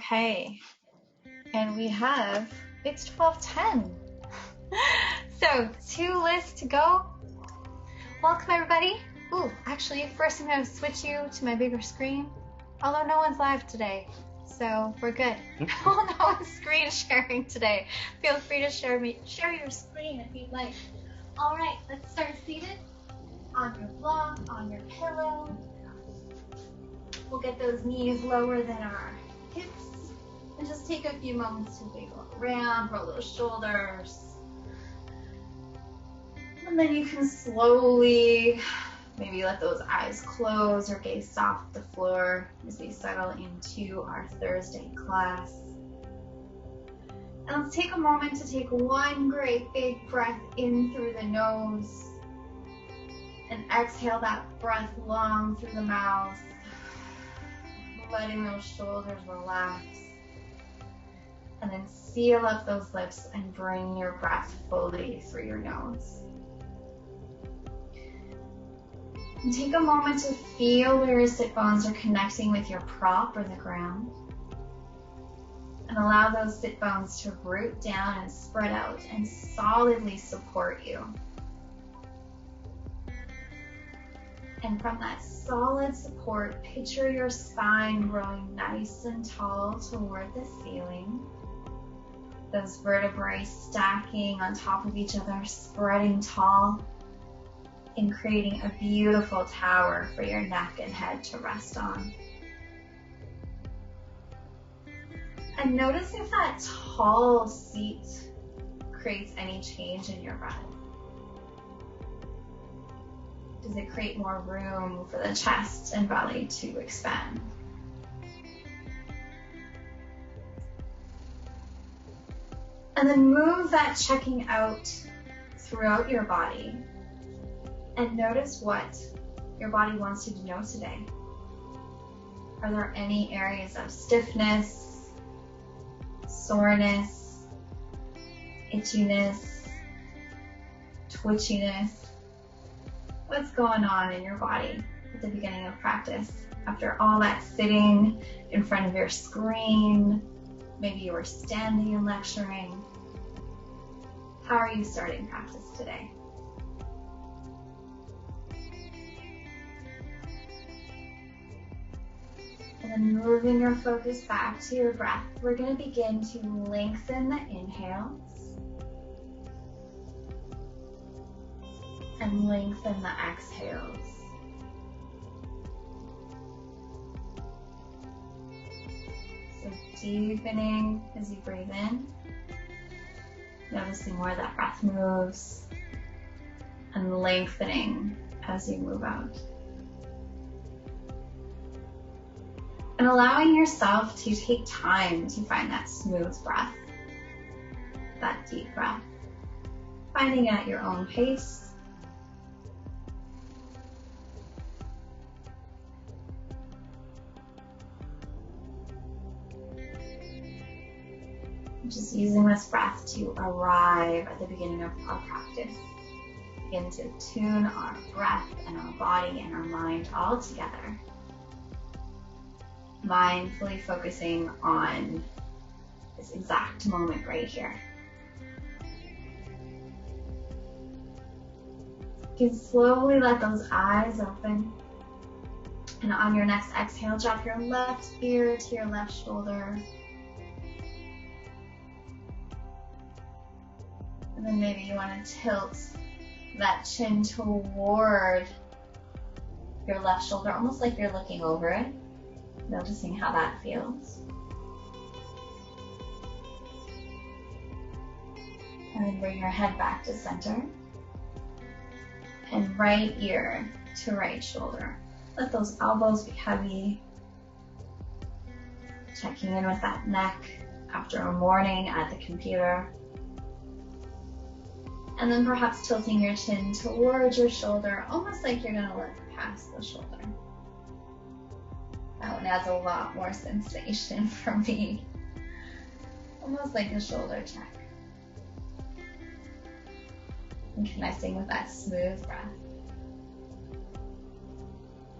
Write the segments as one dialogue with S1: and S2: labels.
S1: Okay, and we have, it's 12:10. So 2 lists to go. Welcome everybody. Ooh, actually, first I'm gonna switch you to my bigger screen. Although no one's live today, so we're good. Oh, no one's screen sharing today. Feel free to share your screen if you'd like. All right, let's start seated on your block, on your pillow. We'll get those knees lower than our hips and just take a few moments to wiggle around, roll those shoulders. And then you can slowly maybe let those eyes close or gaze off the floor as we settle into our Thursday class. And let's take a moment to take one great big breath in through the nose and exhale that breath long through the mouth, letting those shoulders relax. And then seal up those lips and bring your breath fully through your nose. And take a moment to feel where your sit bones are connecting with your prop or the ground. And allow those sit bones to root down and spread out and solidly support you. And from that solid support, picture your spine growing nice and tall toward the ceiling. Those vertebrae stacking on top of each other, spreading tall and creating a beautiful tower for your neck and head to rest on. And notice if that tall seat creates any change in your breath. Does it create more room for the chest and belly to expand? And then move that checking out throughout your body and notice what your body wants you to know today. Are there any areas of stiffness, soreness, itchiness, twitchiness? What's going on in your body at the beginning of practice? After all that sitting in front of your screen, maybe you were standing and lecturing. How are you starting practice today? And then moving your focus back to your breath, we're going to begin to lengthen the inhales and lengthen the exhales. So deepening as you breathe in, noticing where that breath moves, and lengthening as you move out. And allowing yourself to take time to find that smooth breath, that deep breath, finding it at your own pace. Just using this breath to arrive at the beginning of our practice. Begin to tune our breath and our body and our mind all together. Mindfully focusing on this exact moment right here. You can slowly let those eyes open. And on your next exhale, drop your left ear to your left shoulder. And then maybe you want to tilt that chin toward your left shoulder, almost like you're looking over it, noticing how that feels. And then bring your head back to center. And right ear to right shoulder. Let those elbows be heavy. Checking in with that neck after a morning at the computer. And then perhaps tilting your chin towards your shoulder, almost like you're going to look past the shoulder. That one adds a lot more sensation for me. Almost like a shoulder check. And connecting with that smooth breath.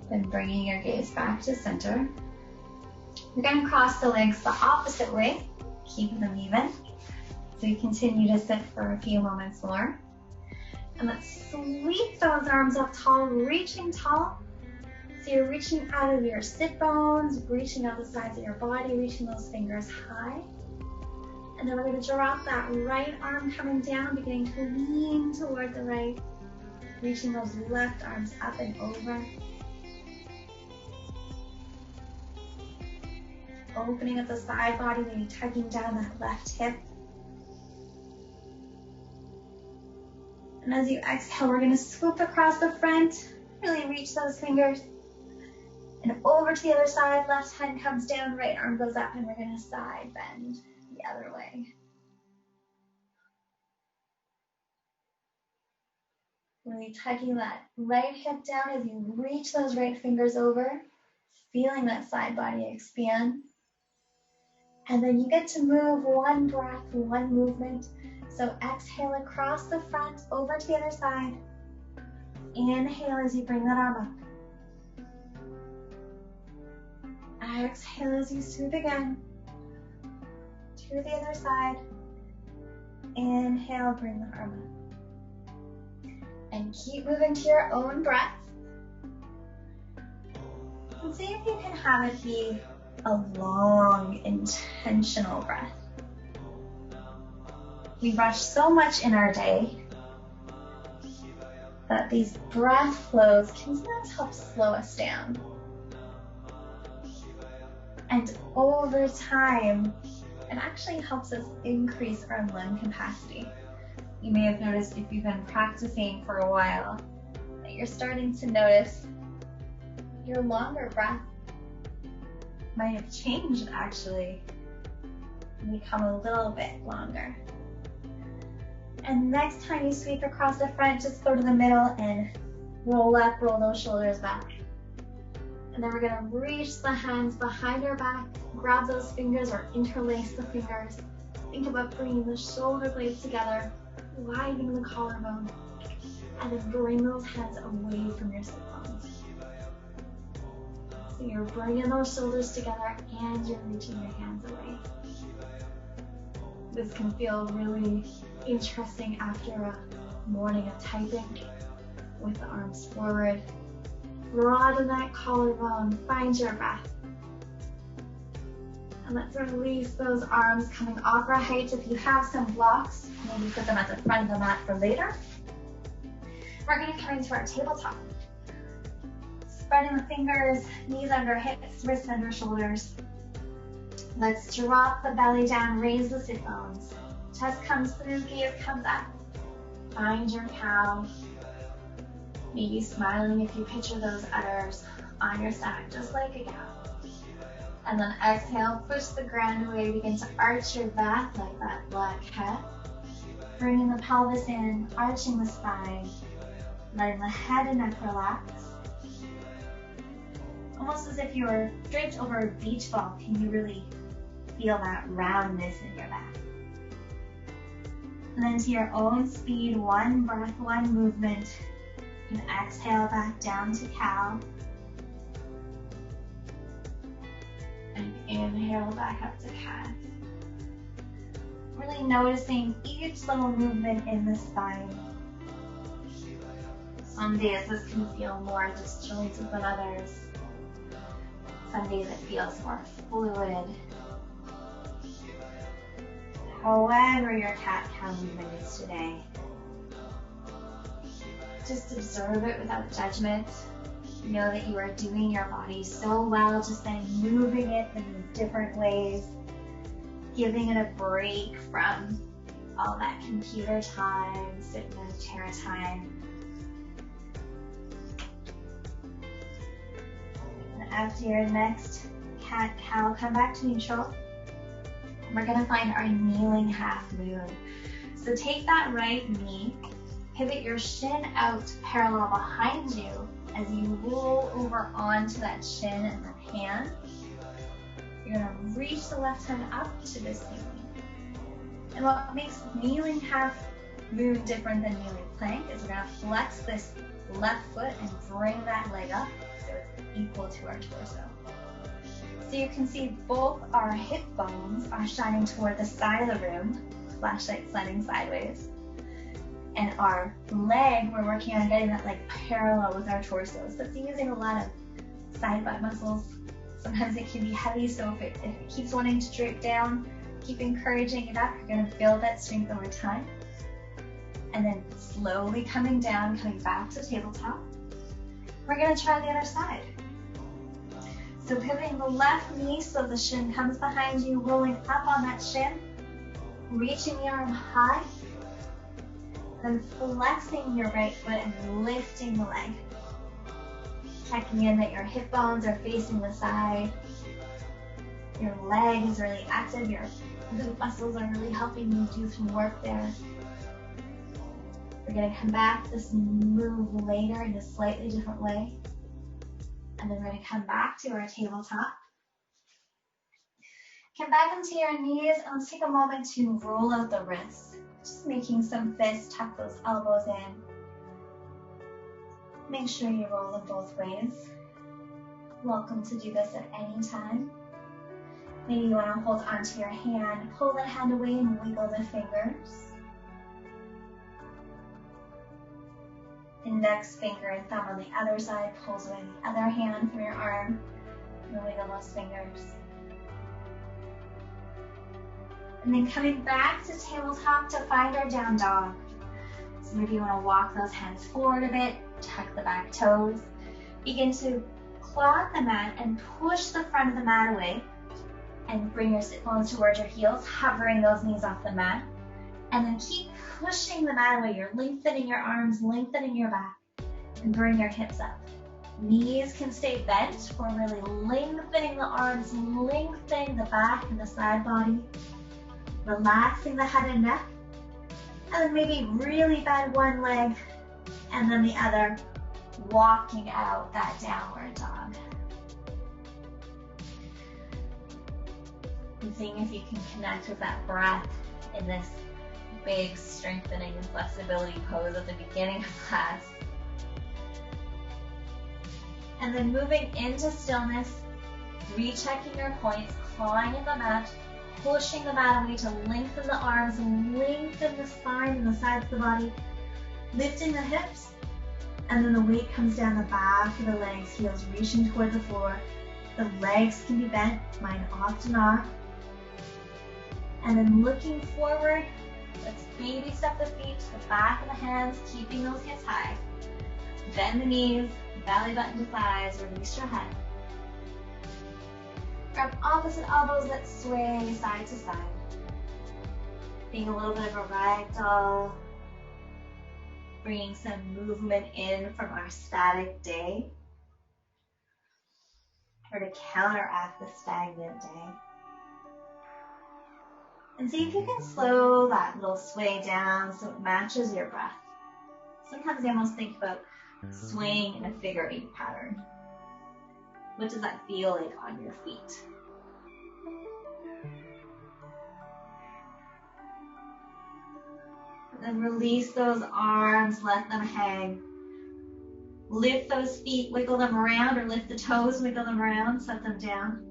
S1: Then bringing your gaze back to center. We're going to cross the legs the opposite way, keep them even. So you continue to sit for a few moments more. And let's sweep those arms up tall, reaching tall. So you're reaching out of your sit bones, reaching out the sides of your body, reaching those fingers high. And then we're going to drop that right arm coming down, beginning to lean toward the right, reaching those left arms up and over. Opening up the side body, maybe tugging down that left hip. And as you exhale, we're going to swoop across the front, really reach those fingers. And over to the other side, left hand comes down, right arm goes up, and we're going to side bend the other way. Really tugging that right hip down as you reach those right fingers over, feeling that side body expand. And then you get to move one breath, one movement. So exhale across the front, over to the other side. Inhale as you bring that arm up. Exhale as you swoop again. To the other side. Inhale, bring the arm up. And keep moving to your own breath. And see if you can have it be a long, intentional breath. We rush so much in our day that these breath flows can sometimes help slow us down. And over time, it actually helps us increase our lung capacity. You may have noticed if you've been practicing for a while that you're starting to notice your longer breath might have changed actually and become a little bit longer. And next time you sweep across the front, just go to the middle and roll up, roll those shoulders back. And then we're gonna reach the hands behind our back, grab those fingers or interlace the fingers. Think about bringing the shoulder blades together, widening the collarbone, and then bring those hands away from your sit bones. So you're bringing those shoulders together and you're reaching your hands away. This can feel really interesting after a morning of typing with the arms forward. Broaden that collarbone, find your breath. And let's release those arms coming opera height. If you have some blocks, maybe put them at the front of the mat for later. We're going to come into our tabletop. Spreading the fingers, knees under hips, wrists under shoulders. Let's drop the belly down, raise the sit bones. Chest comes through, gaze comes up. Find your cow. Maybe smiling if you picture those udders on your stomach, just like a cow. And then exhale, push the ground away, begin to arch your back like that black cat. Bringing the pelvis in, arching the spine, letting the head and neck relax. Almost as if you were draped over a beach ball, can you really feel that roundness in your back? And then to your own speed, one breath, one movement. You can exhale back down to cow. And inhale back up to cat. Really noticing each little movement in the spine. Some days this can feel more disjointed than others. Some days it feels more fluid. However your cat-cow movement is today, just observe it without judgment. Know that you are doing your body so well, just then moving it in different ways, giving it a break from all that computer time, sit in a chair time. And after your next cat-cow, come back to neutral. We're gonna find our kneeling half moon. So take that right knee, pivot your shin out parallel behind you as you roll over onto that shin and the hand. You're gonna reach the left hand up to this knee. And what makes kneeling half moon different than kneeling plank is we're gonna flex this left foot and bring that leg up so it's equal to our torso. So you can see both our hip bones are shining toward the side of the room, flashlight sliding sideways. And our leg, we're working on getting that leg parallel with our torso. So it's using a lot of side butt muscles. Sometimes it can be heavy, so if it keeps wanting to drape down, keep encouraging it up. You're gonna build that strength over time. And then slowly coming down, coming back to tabletop. We're gonna try the other side. So pivoting the left knee so the shin comes behind you, rolling up on that shin, reaching the arm high, then flexing your right foot and lifting the leg. Checking in that your hip bones are facing the side. Your leg is really active, your glute muscles are really helping you do some work there. We're gonna come back to this move later in a slightly different way. And then we're gonna come back to our tabletop. Come back into your knees and let's take a moment to roll out the wrists. Just making some fists, tuck those elbows in. Make sure you roll them both ways. Welcome to do this at any time. Maybe you want to hold onto your hand, pull that hand away and wiggle the fingers. Index finger and thumb on the other side pulls away the other hand from your arm and wiggle those fingers. And then coming back to tabletop to find our down dog. So maybe you want to walk those hands forward a bit, tuck the back toes. Begin to claw the mat and push the front of the mat away. And bring your sit bones towards your heels, hovering those knees off the mat. And then keep pushing the mat away. You're lengthening your arms, lengthening your back, and bring your hips up. Knees can stay bent. We're really lengthening the arms, lengthening the back and the side body. Relaxing the head and neck. And then maybe really bend one leg and then the other, walking out that downward dog. And seeing if you can connect with that breath in this big strengthening and flexibility pose at the beginning of class. And then moving into stillness, rechecking your points, clawing at the mat, pushing the mat away to lengthen the arms and lengthen the spine and the sides of the body, lifting the hips, and then the weight comes down the back of the legs, heels reaching toward the floor. The legs can be bent, mine often are. And then looking forward, let's baby step the feet to the back of the hands, keeping those hips high. Bend the knees, belly button to thighs, release your head. Grab opposite elbows, let's sway side to side. Being a little bit of a ragdoll. Bringing some movement in from our static day. Or to counteract the stagnant day. And see if you can slow that little sway down so it matches your breath. Sometimes I almost think about swaying in a figure 8 pattern. What does that feel like on your feet? And then release those arms, let them hang. Lift those feet, wiggle them around, or lift the toes, wiggle them around, set them down.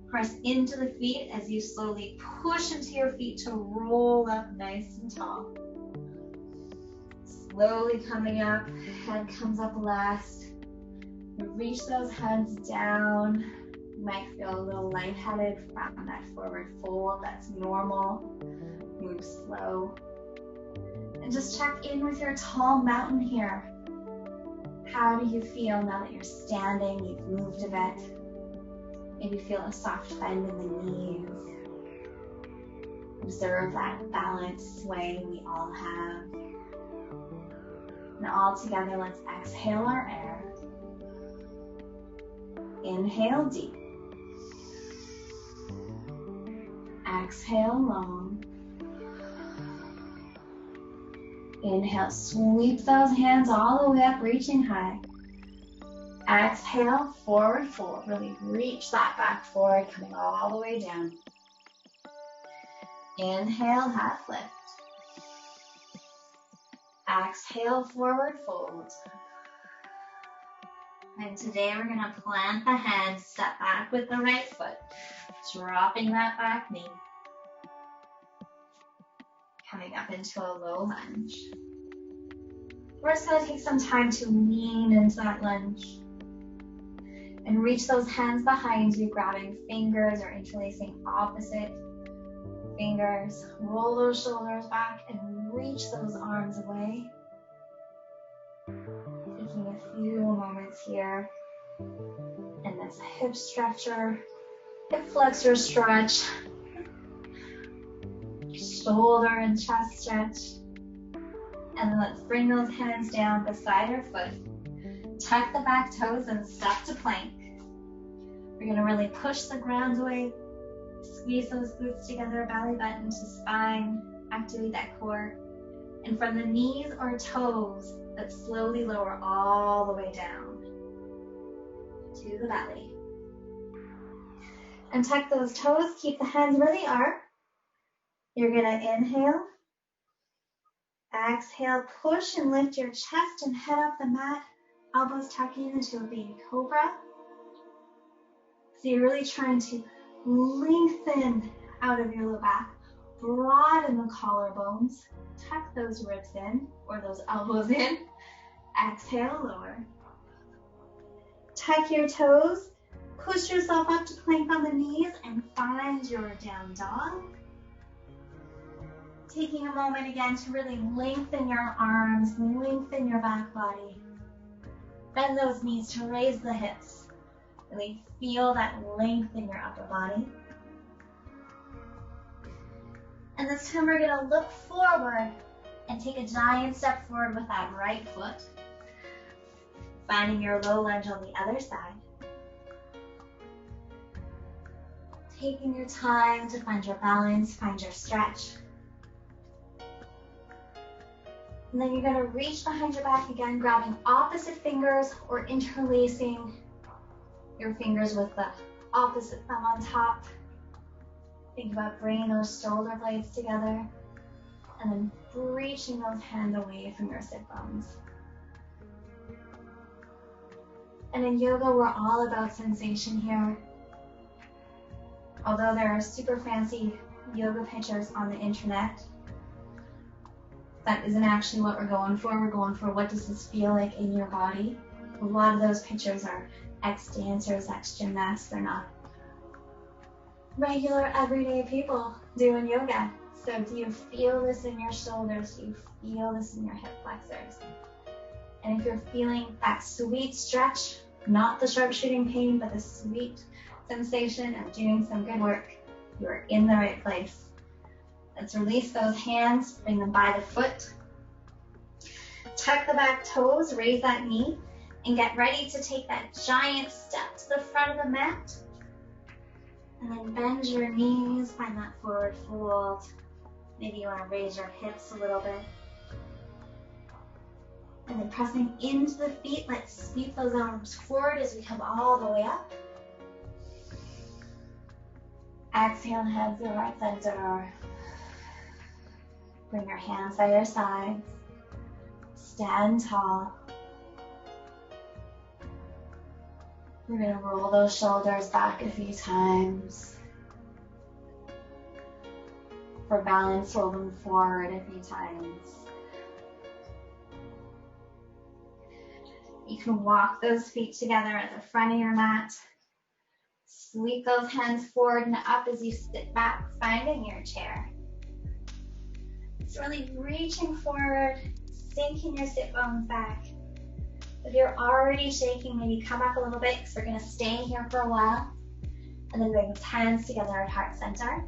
S1: Press into the feet as you slowly push into your feet to roll up nice and tall. Slowly coming up, head comes up last. Reach those heads down. You might feel a little lightheaded from that forward fold. That's normal. Move slow. And just check in with your tall mountain here. How do you feel now that you're standing, you've moved a bit? Maybe feel a soft bend in the knees. Observe that balance sway we all have. And all together, let's exhale our air. Inhale deep. Exhale long. Inhale, sweep those hands all the way up, reaching high. Exhale, forward fold. Really reach that back forward, coming all the way down. Inhale, half lift. Exhale, forward fold. And today we're going to plant the hands, step back with the right foot, dropping that back knee. Coming up into a low lunge. We're just going to take some time to lean into that lunge. And reach those hands behind you, grabbing fingers or interlacing opposite fingers. Roll those shoulders back and reach those arms away. Taking a few moments here in this hip stretcher, hip flexor stretch, shoulder and chest stretch. And then let's bring those hands down beside our foot. Tuck the back toes and step to plank. We're going to really push the ground away. Squeeze those glutes together, belly button to spine. Activate that core. And from the knees or toes, let's slowly lower all the way down to the belly. And tuck those toes. Keep the hands where they are. You're going to inhale. Exhale, push and lift your chest and head off the mat. Elbows tucking into a baby cobra. So you're really trying to lengthen out of your low back, broaden the collarbones, tuck those ribs in or those elbows in. Exhale, lower. Tuck your toes, push yourself up to plank on the knees and find your down dog. Taking a moment again to really lengthen your arms, lengthen your back body. Bend those knees to raise the hips. Really feel that length in your upper body. And this time we're going to look forward and take a giant step forward with that right foot. Finding your low lunge on the other side. Taking your time to find your balance, find your stretch. And then you're going to reach behind your back again, grabbing opposite fingers or interlacing your fingers with the opposite thumb on top. Think about bringing those shoulder blades together and then reaching those hands away from your sit bones. And in yoga, we're all about sensation here. Although there are super fancy yoga pictures on the internet, that isn't actually what we're going for. We're going for what does this feel like in your body. A lot of those pictures are ex-dancers, ex-gymnasts. They're not regular, everyday people doing yoga. So do you feel this in your shoulders? Do you feel this in your hip flexors? And if you're feeling that sweet stretch, not the sharpshooting pain, but the sweet sensation of doing some good work, you're in the right place. Let's release those hands, bring them by the foot. Tuck the back toes, raise that knee, and get ready to take that giant step to the front of the mat. And then bend your knees, find that forward fold. Maybe you want to raise your hips a little bit. And then pressing into the feet, let's sweep those arms forward as we come all the way up. Exhale, hands to heart center. Bring your hands by your sides. Stand tall. We're going to roll those shoulders back a few times. For balance, roll them forward a few times. You can walk those feet together at the front of your mat. Sweep those hands forward and up as you sit back, finding your chair. It's really reaching forward, sinking your sit bones back. If you're already shaking, maybe come up a little bit because we're going to stay here for a while. And then bring those hands together at heart center.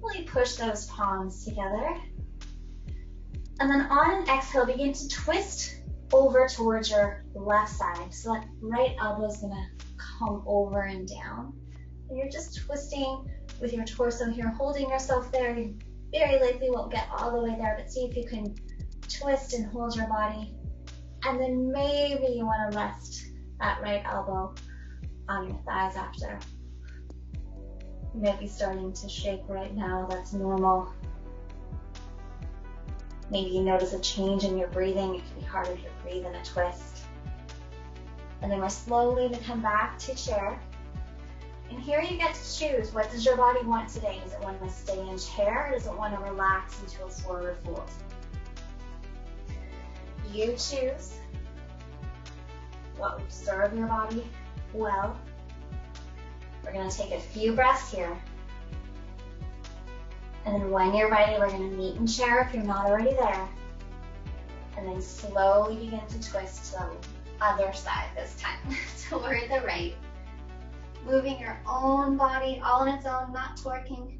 S1: Really push those palms together. And then on an exhale, begin to twist over towards your left side. So that right elbow is going to come over and down. And you're just twisting with your torso here, holding yourself there. You very likely won't get all the way there, but see if you can twist and hold your body. And then maybe you want to rest that right elbow on your thighs after. You might be starting to shake right now. That's normal. Maybe you notice a change in your breathing. It can be harder to breathe in a twist. And then we're slowly going to come back to chair. And here you get to choose, what does your body want today? Does it want to stay in chair, or does it want to relax into a forward fold? You choose what would serve your body well. We're going to take a few breaths here. And then when you're ready, we're going to meet in chair if you're not already there. And then slowly begin to twist to the other side this time, toward the right. Moving your own body all on its own, not torquing.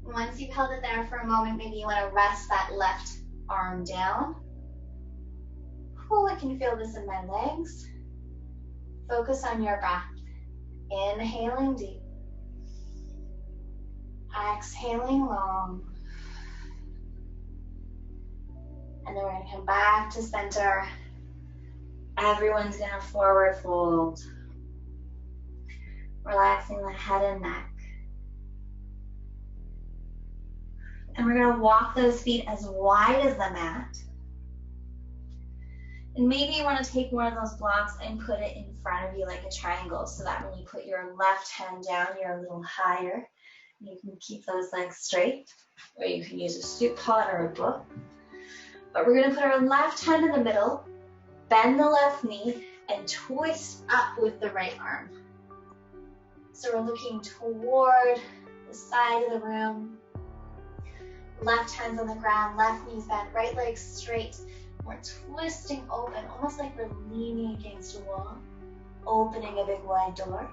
S1: Once you've held it there for a moment, maybe you want to rest that left arm down. Oh, I can feel this in my legs. Focus on your breath. Inhaling deep. Exhaling long. And then we're going to come back to center. Everyone's going to forward fold. Relaxing the head and neck. And we're going to walk those feet as wide as the mat. And maybe you want to take one of those blocks and put it in front of you like a triangle, so that when you put your left hand down, you're a little higher. You can keep those legs straight, or you can use a soup pot or a book. But we're going to put our left hand in the middle, bend the left knee, and twist up with the right arm. So we're looking toward the side of the room. Left hand's on the ground, left knee's bent, right leg straight. We're twisting open, almost like we're leaning against a wall, opening a big wide door.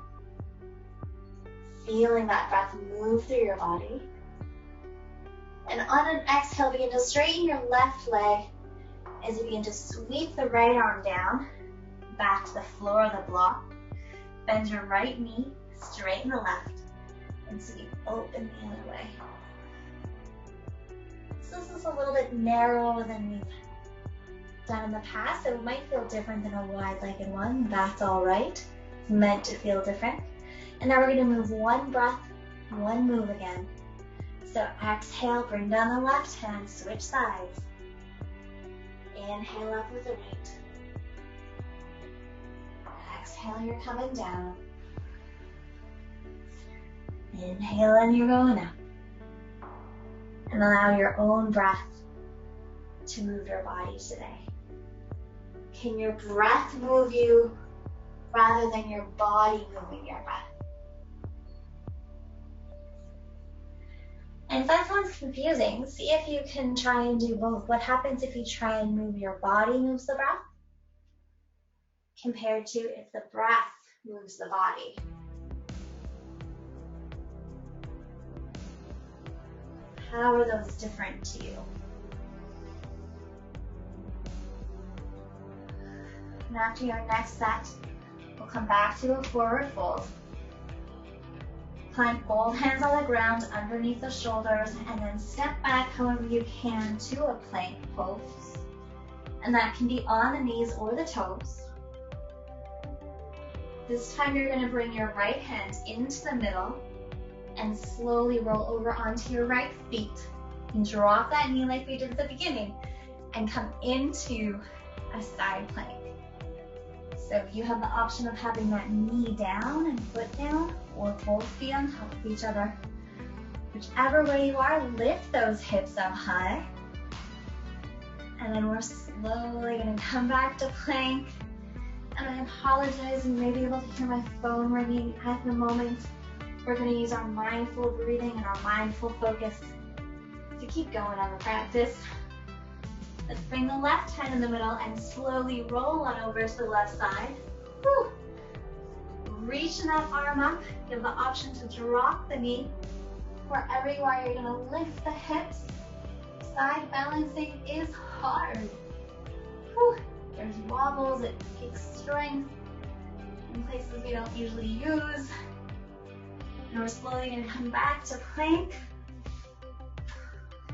S1: Feeling that breath move through your body. And on an exhale, begin to straighten your left leg as you begin to sweep the right arm down, back to the floor of the block. Bend your right knee, straighten the left, and sweep open the other way. So this is a little bit narrower than we've done in the past, so it might feel different than a wide-legged one. That's all right. It's meant to feel different. And now we're going to move one breath, one move again. So exhale, bring down the left hand, switch sides. Inhale up with the right. Exhale, you're coming down. Inhale and you're going up. And allow your own breath to move your body today. Can your breath move you rather than your body moving your breath? And if that sounds confusing, see if you can try and do both. What happens if you try and move your body moves the breath compared to if the breath moves the body? How are those different to you? And after your next set, we'll come back to a forward fold. Plant both hands on the ground underneath the shoulders, and then step back however you can to a plank pose. And that can be on the knees or the toes. This time you're going to bring your right hand into the middle and slowly roll over onto your right feet. And drop that knee like we did at the beginning and come into a side plank. So you have the option of having that knee down and foot down, or both feet on top of each other. Whichever way you are, lift those hips up high. And then we're slowly going to come back to plank. And I apologize, you may be able to hear my phone ringing at the moment. We're going to use our mindful breathing and our mindful focus to keep going on the practice. Let's bring the left hand in the middle and slowly roll on over to the left side. Whew. Reaching that arm up, you have the option to drop the knee. Wherever you are, you're going to lift the hips. Side balancing is hard. Whew. There's wobbles, it takes strength in places we don't usually use. And we're slowly going to come back to plank.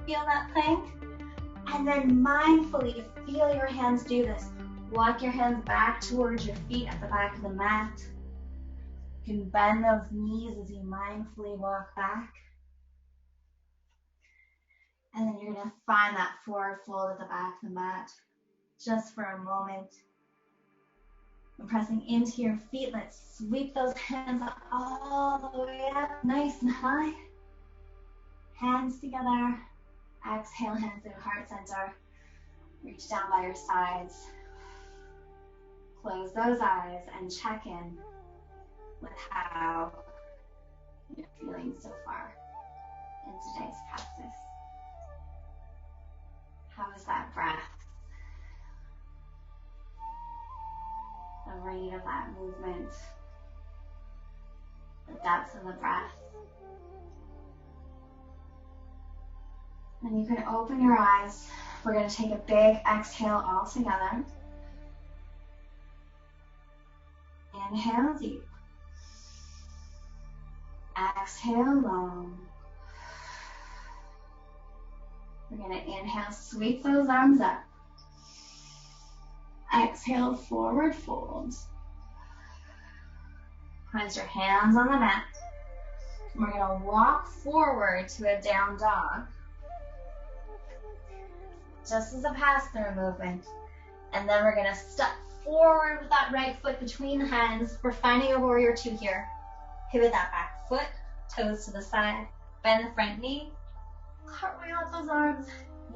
S1: Feel that plank. And then mindfully feel your hands do this. Walk your hands back towards your feet at the back of the mat. You can bend those knees as you mindfully walk back. And then you're going to find that forward fold at the back of the mat just for a moment. And pressing into your feet, let's sweep those hands up all the way up, nice and high. Hands together. Exhale, hands through heart center. Reach down by your sides. Close those eyes and check in with how you're feeling so far in today's practice. How is that breath? The rate of that movement, the depth of the breath. And you can open your eyes. We're going to take a big exhale all together. Inhale deep. Exhale long. We're going to inhale, sweep those arms up. Exhale, forward fold. Press your hands on the mat. We're going to walk forward to a down dog. Just as a pass-through movement. And then we're going to step forward with that right foot between the hands. We're finding a warrior two here. Pivot that back foot, toes to the side, bend the front knee, cartwheel out those arms.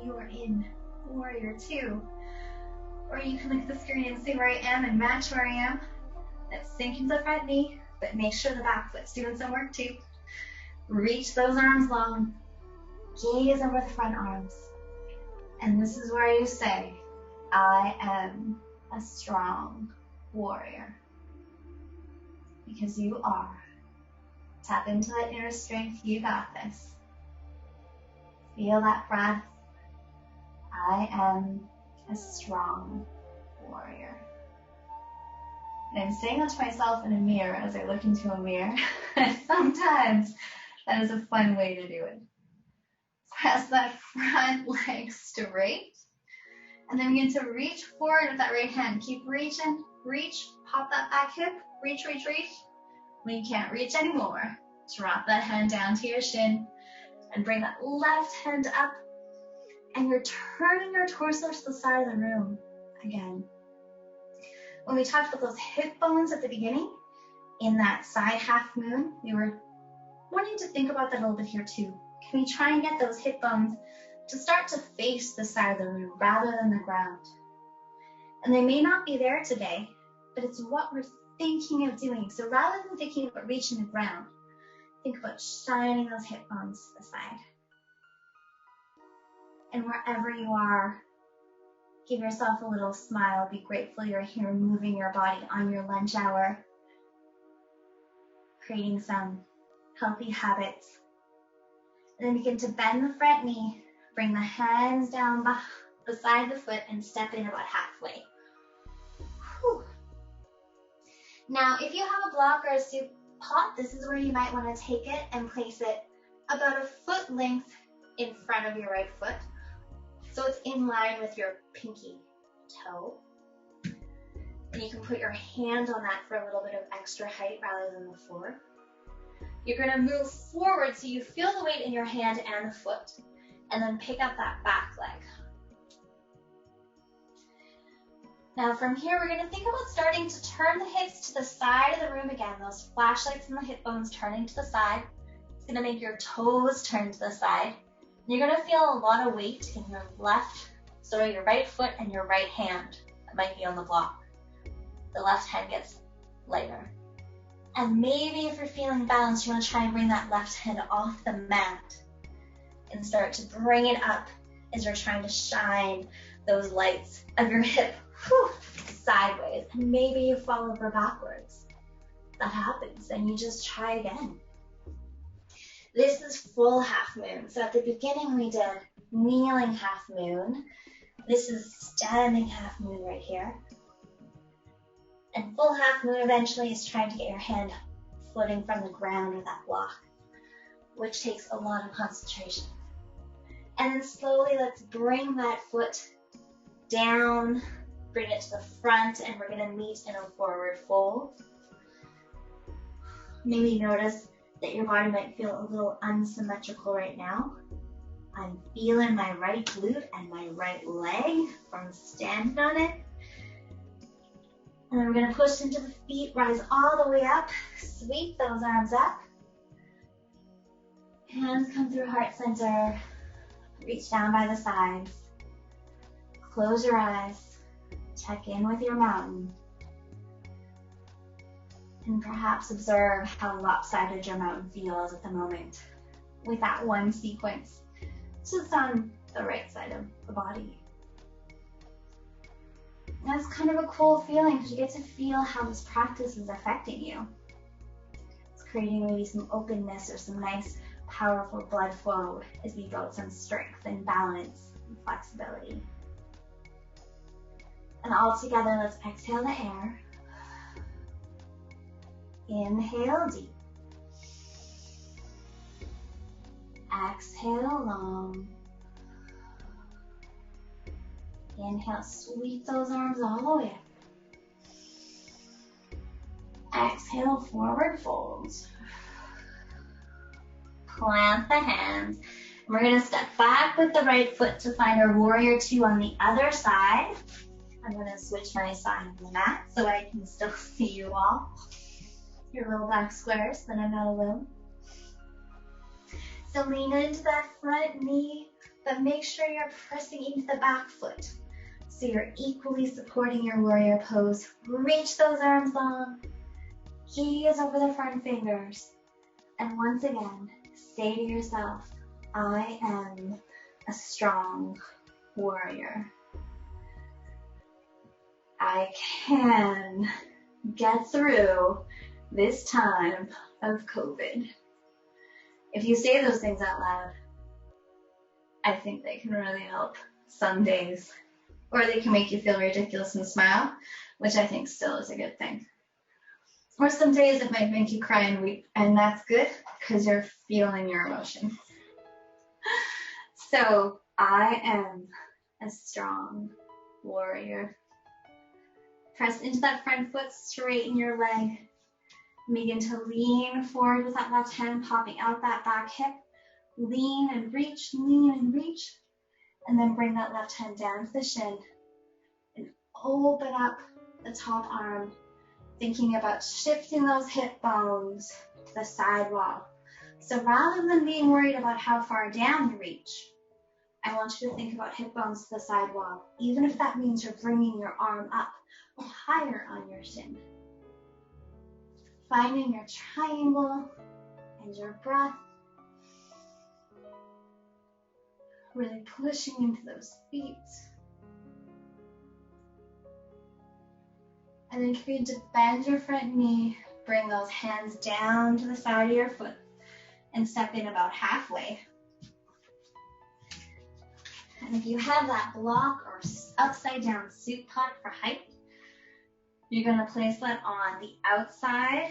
S1: You are in warrior two. Or you can look at the screen and see where I am and match where I am. Let's sink into the front knee, but make sure the back foot's doing some work too. Reach those arms long. Gaze over the front arms. And this is where you say, I am a strong warrior. Because you are. Tap into that inner strength. You got this. Feel that breath. I am a strong warrior. And I'm saying that to myself in a mirror as I look into a mirror. And sometimes that is a fun way to do it. Press that front leg straight. And then begin to reach forward with that right hand. Keep reaching. Reach. Pop that back hip. Reach, reach, reach. When you can't reach anymore, drop that hand down to your shin. And bring that left hand up. And you're turning your torso to the side of the room again. When we talked about those hip bones at the beginning, in that side half moon, we were wanting to think about that a little bit here too. Can we try and get those hip bones to start to face the side of the room rather than the ground? And they may not be there today, but it's what we're thinking of doing. So rather than thinking about reaching the ground, think about shining those hip bones to the side. And wherever you are, give yourself a little smile. Be grateful you're here moving your body on your lunch hour, creating some healthy habits. And then begin to bend the front knee, bring the hands down beside the foot and step in about halfway. Whew. Now, if you have a block or a soup pot, this is where you might want to take it and place it about a foot length in front of your right foot. So it's in line with your pinky toe. And you can put your hand on that for a little bit of extra height rather than the floor. You're going to move forward so you feel the weight in your hand and the foot. And then pick up that back leg. Now from here, we're going to think about starting to turn the hips to the side of the room again. Those flashlights in the hip bones turning to the side. It's going to make your toes turn to the side. And you're going to feel a lot of weight in your your right foot and your right hand that might be on the block. The left hand gets lighter. And maybe if you're feeling balanced, you want to try and bring that left hand off the mat and start to bring it up as you're trying to shine those lights of your hip sideways. And maybe you fall over backwards. That happens, and you just try again. This is full half moon. So at the beginning we did kneeling half moon. This is standing half moon right here. And full half moon eventually is trying to get your hand floating from the ground or that block, which takes a lot of concentration. And then slowly let's bring that foot down, bring it to the front, and we're going to meet in a forward fold. Maybe notice that your body might feel a little unsymmetrical right now. I'm feeling my right glute and my right leg from standing on it. And then we're going to push into the feet, rise all the way up, sweep those arms up. Hands come through heart center, reach down by the sides. Close your eyes, check in with your mountain. And perhaps observe how lopsided your mountain feels at the moment with that one sequence, just on the right side of the body. And that's kind of a cool feeling because you get to feel how this practice is affecting you. It's creating maybe some openness or some nice, powerful blood flow as we build some strength and balance and flexibility. And all together, let's exhale the air. Inhale deep. Exhale long. Inhale, sweep those arms all the way up. Exhale, forward folds. Plant the hands. We're going to step back with the right foot to find our warrior two on the other side. I'm going to switch my side of the mat so I can still see you all. Your little back squares, then I'm not alone. So lean into that front knee, but make sure you're pressing into the back foot. So you're equally supporting your warrior pose. Reach those arms long, gaze over the front fingers. And once again, say to yourself, I am a strong warrior. I can get through this time of COVID. If you say those things out loud, I think they can really help some days. Or they can make you feel ridiculous and smile, which I think still is a good thing. Or some days it might make you cry and weep, and that's good because you're feeling your emotions. So I am a strong warrior. Press into that front foot, straighten your leg. Begin to lean forward with that left hand, popping out that back hip. Lean and reach, and then bring that left hand down to the shin and open up the top arm, thinking about shifting those hip bones to the side wall. So rather than being worried about how far down you reach, I want you to think about hip bones to the side wall, even if that means you're bringing your arm up higher on your shin. Finding your triangle and your breath. Really pushing into those feet. And then begin to bend your front knee, bring those hands down to the side of your foot, and step in about halfway. And if you have that block or upside down soup pot for height, you're going to place that on the outside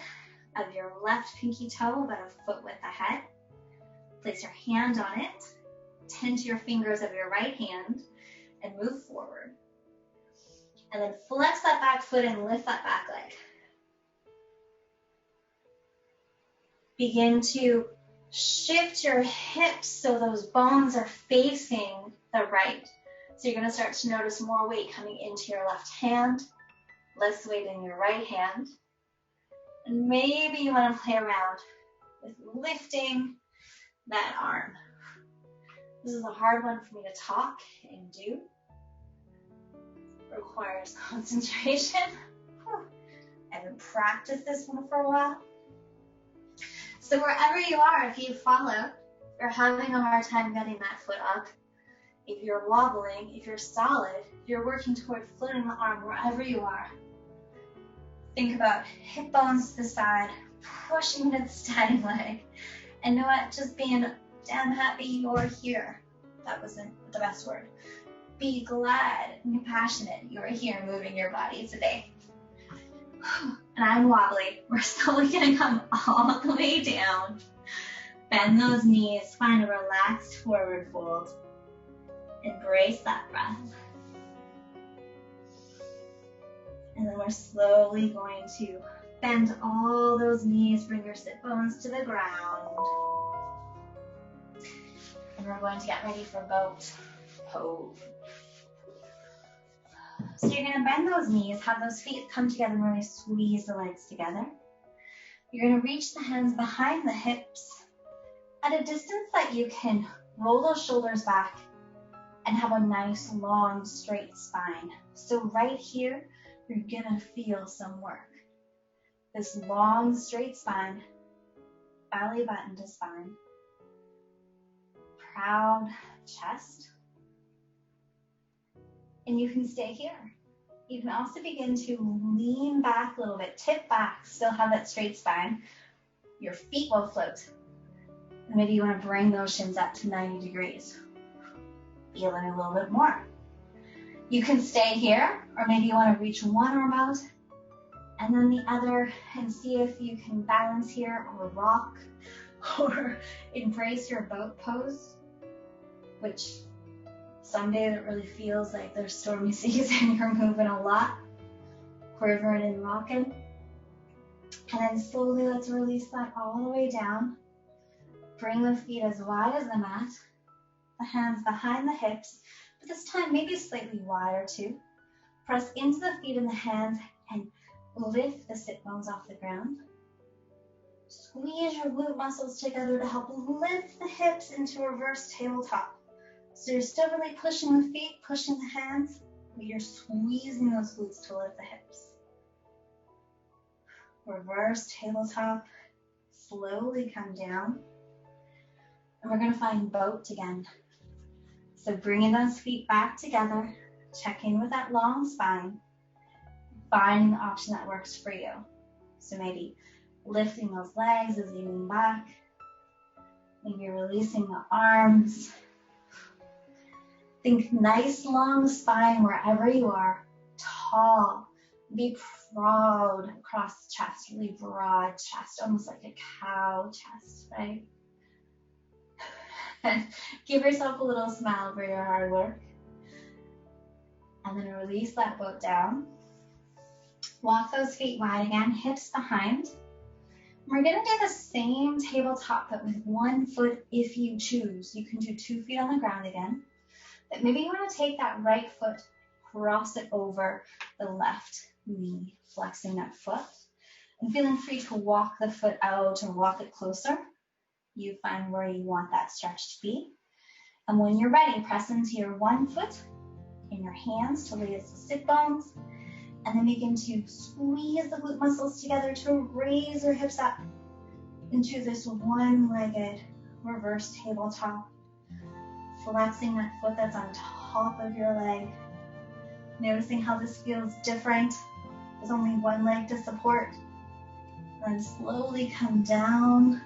S1: of your left pinky toe, about a foot width ahead. Place your hand on it, tend to your fingers of your right hand, and move forward. And then flex that back foot and lift that back leg. Begin to shift your hips so those bones are facing the right. So you're going to start to notice more weight coming into your left hand, less weight in your right hand. And maybe you want to play around with lifting that arm. This is a hard one for me to talk and do. It requires concentration. I haven't practiced this one for a while. So wherever you are, if you follow, you're having a hard time getting that foot up, if you're wobbling, if you're solid, if you're working toward floating the arm, wherever you are, think about hip bones to the side, pushing into the standing leg, and know what, just being damn happy you're here. That wasn't the best word. Be glad and compassionate you're here moving your body today. And I'm wobbly. We're slowly gonna come all the way down. Bend those knees, find a relaxed forward fold. Embrace that breath. And then we're slowly going to bend all those knees, bring your sit bones to the ground. And we're going to get ready for boat pose. So you're going to bend those knees, have those feet come together and really squeeze the legs together. You're going to reach the hands behind the hips at a distance that you can roll those shoulders back and have a nice long straight spine. So right here, you're going to feel some work. This long straight spine, belly button to spine, proud chest. And you can stay here. You can also begin to lean back a little bit, tip back, still have that straight spine. Your feet will float. And maybe you want to bring those shins up to 90 degrees. Feel it a little bit more. You can stay here, or maybe you want to reach one arm out and then the other and see if you can balance here or rock or embrace your boat pose, which some days it really feels like there's stormy seas and you're moving a lot, quivering and rocking. And then slowly let's release that all the way down. Bring the feet as wide as the mat, the hands behind the hips, but this time maybe slightly wider too. Press into the feet and the hands and lift the sit bones off the ground. Squeeze your glute muscles together to help lift the hips into reverse tabletop. So you're still really pushing the feet, pushing the hands, but you're squeezing those glutes to lift the hips. Reverse tabletop, slowly come down. And we're going to find boat again. So bringing those feet back together, check in with that long spine, finding the option that works for you. So maybe lifting those legs as you lean back, maybe releasing the arms. Think nice long spine wherever you are, tall. Be proud across the chest, really broad chest, almost like a cow chest, right? And give yourself a little smile for your hard work. And then release that boat down. Walk those feet wide again, hips behind. We're going to do the same tabletop, but with one foot if you choose. You can do 2 feet on the ground again. But maybe you want to take that right foot, cross it over the left knee, flexing that foot, and feeling free to walk the foot out or walk it closer. You find where you want that stretch to be. And when you're ready, press into your one foot in your hands to raise the sit bones, and then begin to squeeze the glute muscles together to raise your hips up into this one-legged reverse tabletop. Flexing that foot that's on top of your leg. Noticing how this feels different. There's only one leg to support. Then slowly come down.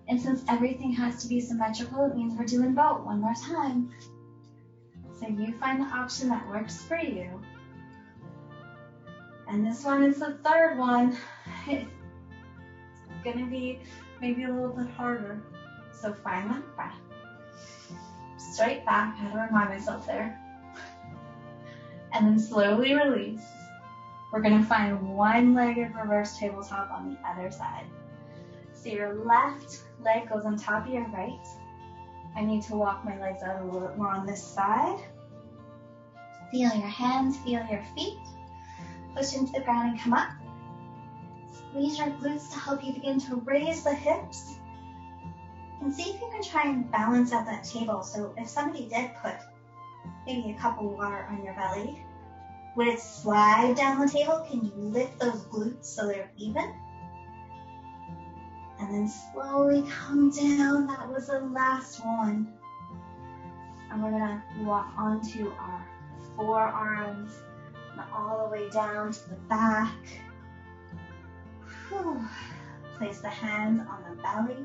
S1: And since everything has to be symmetrical, it means we're doing both one more time. So you find the option that works for you. And this one is the third one. It's gonna be maybe a little bit harder. So find that breath. Straight back, I had to remind myself there. And then slowly release. We're gonna find one-legged reverse tabletop on the other side. So your left leg goes on top of your right. I need to walk my legs out a little bit more on this side. Feel your hands, feel your feet. Push into the ground and come up. Squeeze your glutes to help you begin to raise the hips. And see if you can try and balance at that table. So if somebody did put maybe a cup of water on your belly, would it slide down the table? Can you lift those glutes so they're even? And then slowly come down. That was the last one. And we're gonna walk onto our forearms and all the way down to the back. Whew. Place the hands on the belly.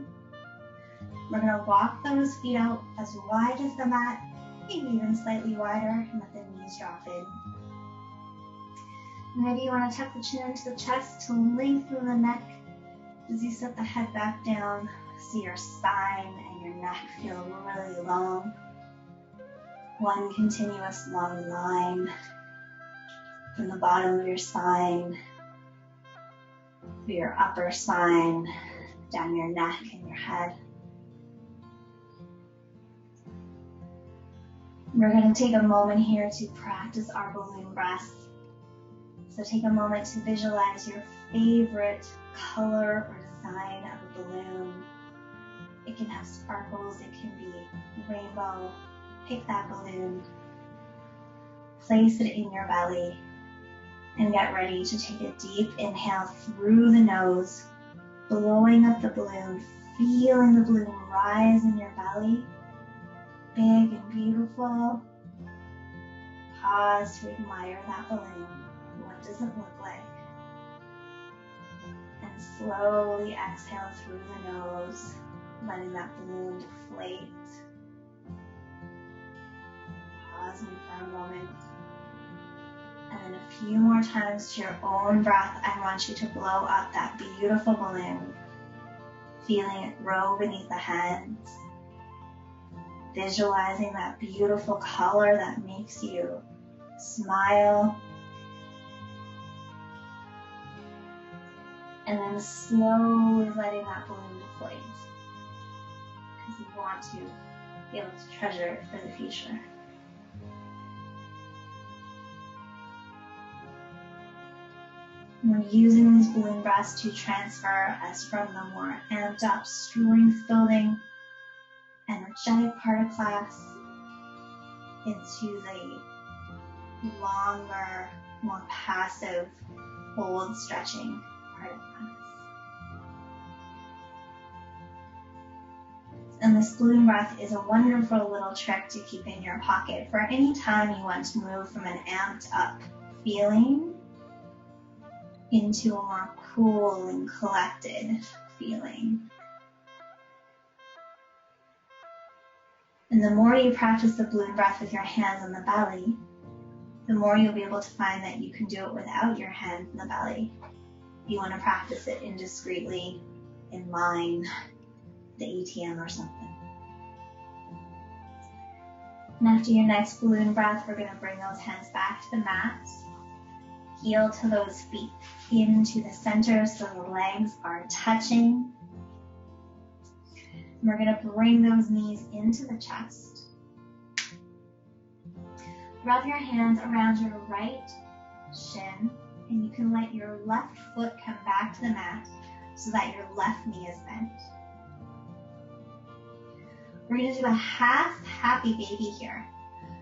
S1: We're gonna walk those feet out as wide as the mat, maybe even slightly wider, and let the knees drop in. Maybe you want to tuck the chin into the chest to lengthen the neck as you set the head back down. See your spine and your neck feel really long. One continuous long line from the bottom of your spine through your upper spine, down your neck and your head.
S2: We're going to take a moment here to practice our balloon breath. So take a moment to visualize your favorite color or design of a balloon. It can have sparkles, it can be rainbow. Pick that balloon, place it in your belly, and get ready to take a deep inhale through the nose, blowing up the balloon, feeling the balloon rise in your belly, big and beautiful. Pause to admire that balloon. What does it look like? And slowly exhale through the nose, letting that balloon deflate. Pausing for a moment. And then a few more times to your own breath, I want you to blow up that beautiful balloon, feeling it grow beneath the hands, visualizing that beautiful color that makes you smile, and then slowly letting that balloon deflate, because you want to be able to treasure it for the future. We're using these balloon breaths to transfer us from the more amped up, strength-building, energetic part of class into the longer, more passive, hold stretching part of class. And this balloon breath is a wonderful little trick to keep in your pocket for any time you want to move from an amped up feeling into a more cool and collected feeling. And the more you practice the balloon breath with your hands on the belly, the more you'll be able to find that you can do it without your hands in the belly. You want to practice it indiscreetly, in line, the ATM or something. And after your next balloon breath, we're going to bring those hands back to the mat. Heel to those feet into the center so the legs are touching. And we're going to bring those knees into the chest. Wrap your hands around your right shin, and you can let your left foot come back to the mat so that your left knee is bent. We're going to do a half happy baby here.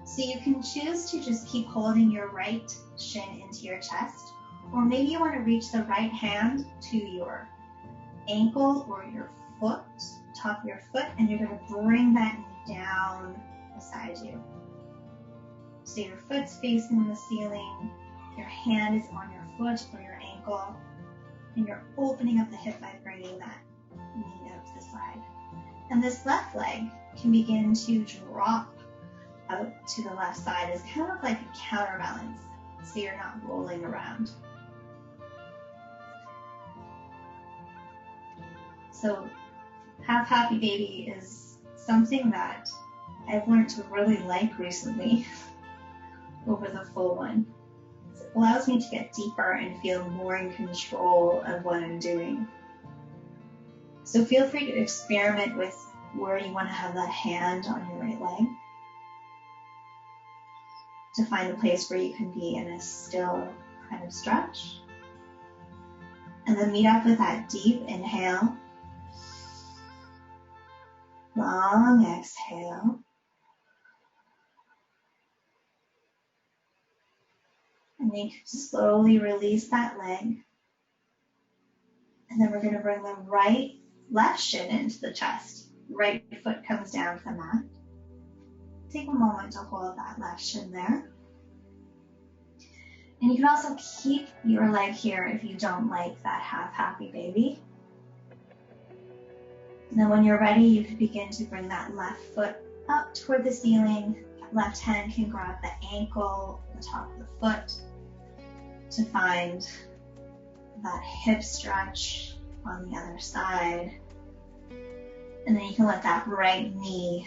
S2: So you can choose to just keep holding your right shin into your chest, or maybe you want to reach the right hand to your ankle or your foot, top of your foot, and you're going to bring that knee down beside you. So your foot's facing the ceiling, your hand is on your foot or your ankle, and you're opening up the hip by bringing that knee out to the side. And this left leg can begin to drop out to the left side as kind of like a counterbalance, so you're not rolling around. So half happy baby is something that I've learned to really like recently over the full one. It allows me to get deeper and feel more in control of what I'm doing. So feel free to experiment with where you want to have that hand on your right leg, to find a place where you can be in a still kind of stretch. And then meet up with that deep inhale, long exhale, and then you can slowly release that leg. And then we're going to bring the left shin into the chest. Right foot comes down to the mat. Take a moment to hold that left shin there. And you can also keep your leg here if you don't like that half happy baby. And then when you're ready, you can begin to bring that left foot up toward the ceiling. Left hand can grab the ankle, the top of the foot, to find that hip stretch on the other side. And then you can let that right knee,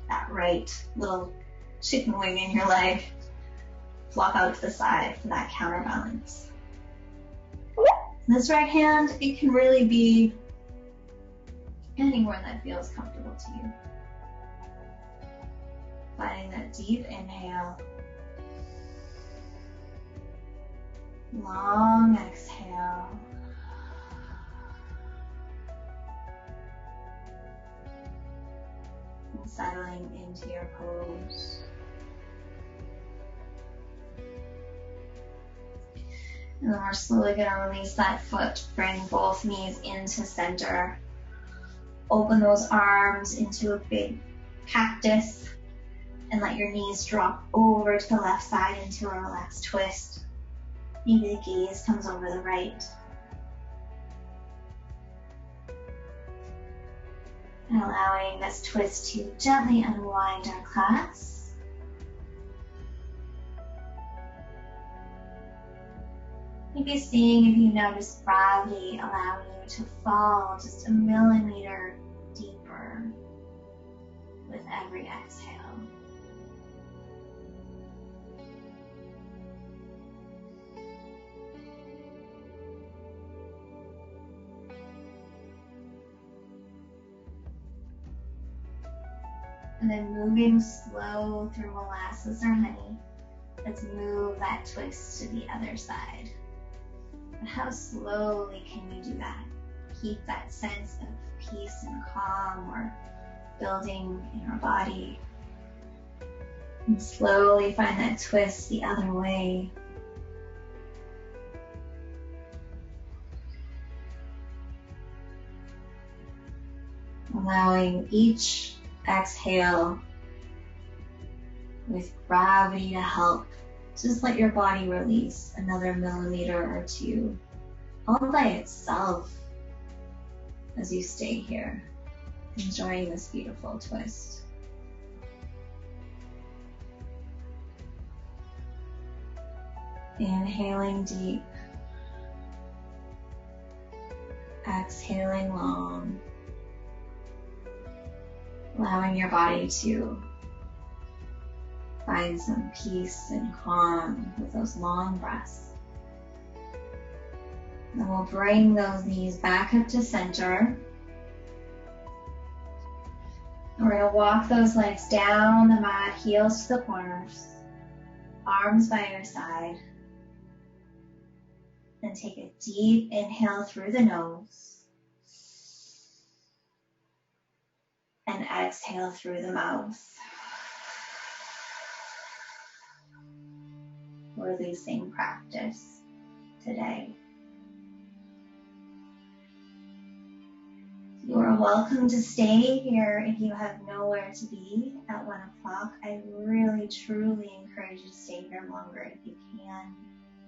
S2: that right little chicken wing in your leg, flop out to the side for that counterbalance. This right hand, it can really be anywhere that feels comfortable to you. Finding that deep inhale. Long exhale. And settling into your pose. And then we're slowly going to release that foot. Bring both knees into center. Open those arms into a big cactus. And let your knees drop over to the left side into a relaxed twist. Maybe the gaze comes over the right. And allowing this twist to gently unwind our clasp. Maybe seeing if you notice gravity allowing you to fall just a millimeter deeper with every exhale. And then moving slow through molasses or honey, let's move that twist to the other side. And how slowly can we do that? Keep that sense of peace and calm or building in our body. And slowly find that twist the other way. Allowing each exhale with gravity to help. Just let your body release another millimeter or two all by itself as you stay here, enjoying this beautiful twist. Inhaling deep, exhaling long, allowing your body to find some peace and calm with those long breaths. Then we'll bring those knees back up to center. And we're going to walk those legs down the mat, heels to the corners, arms by your side. Then take a deep inhale through the nose. And exhale through the mouth. Releasing practice today. You are welcome to stay here if you have nowhere to be at 1 o'clock. I really, truly encourage you to stay here longer if you can.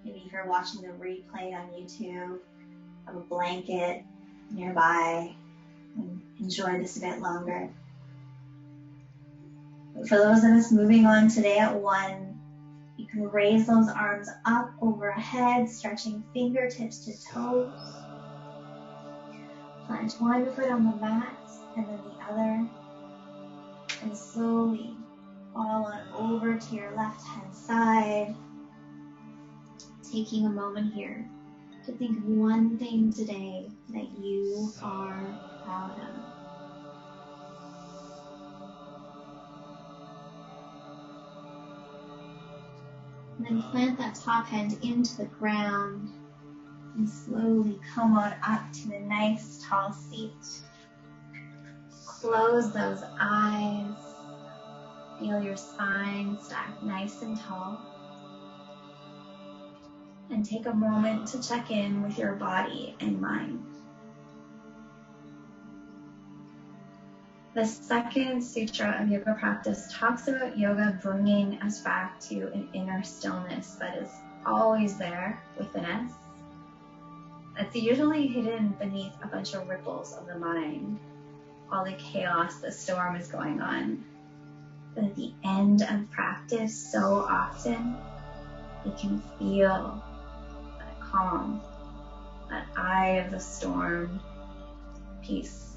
S2: Maybe if you're watching the replay on YouTube, have a blanket nearby and enjoy this a bit longer. But for those of us moving on today at 1, you can raise those arms up overhead, stretching fingertips to toes. Plant one foot on the mat and then the other. And slowly fall on over to your left-hand side. Taking a moment here to think of one thing today that you are proud of. And then plant that top hand into the ground and slowly come on up to a nice tall seat. Close those eyes. Feel your spine stacked nice and tall. And take a moment to check in with your body and mind. The second sutra of yoga practice talks about yoga bringing us back to an inner stillness that is always there within us. It's usually hidden beneath a bunch of ripples of the mind, all the chaos, the storm is going on. But at the end of practice, so often, you can feel that calm, that eye of the storm, peace.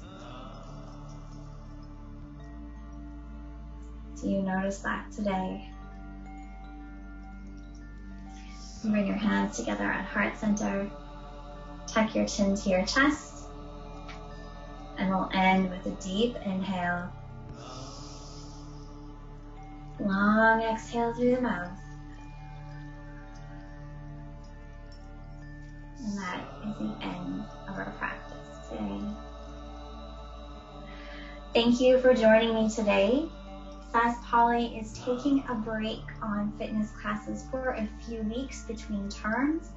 S2: Do you notice that today? Bring your hands together at heart center. Tuck your chin to your chest. And we'll end with a deep inhale.
S1: Long exhale through the mouth. And that is the end of our practice today. Thank you for joining me today. Sass Polly is taking a break on fitness classes for a few weeks between terms.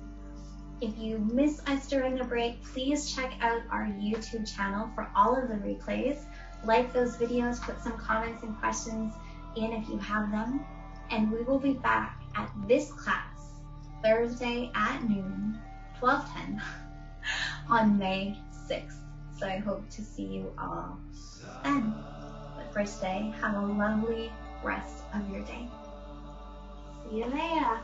S1: If you miss us during the break, please check out our YouTube channel for all of the replays. Like those videos, put some comments and questions in if you have them. And we will be back at this class Thursday at noon, 12:10, on May 6th. So I hope to see you all then. But for today, have a lovely rest of your day. See you later.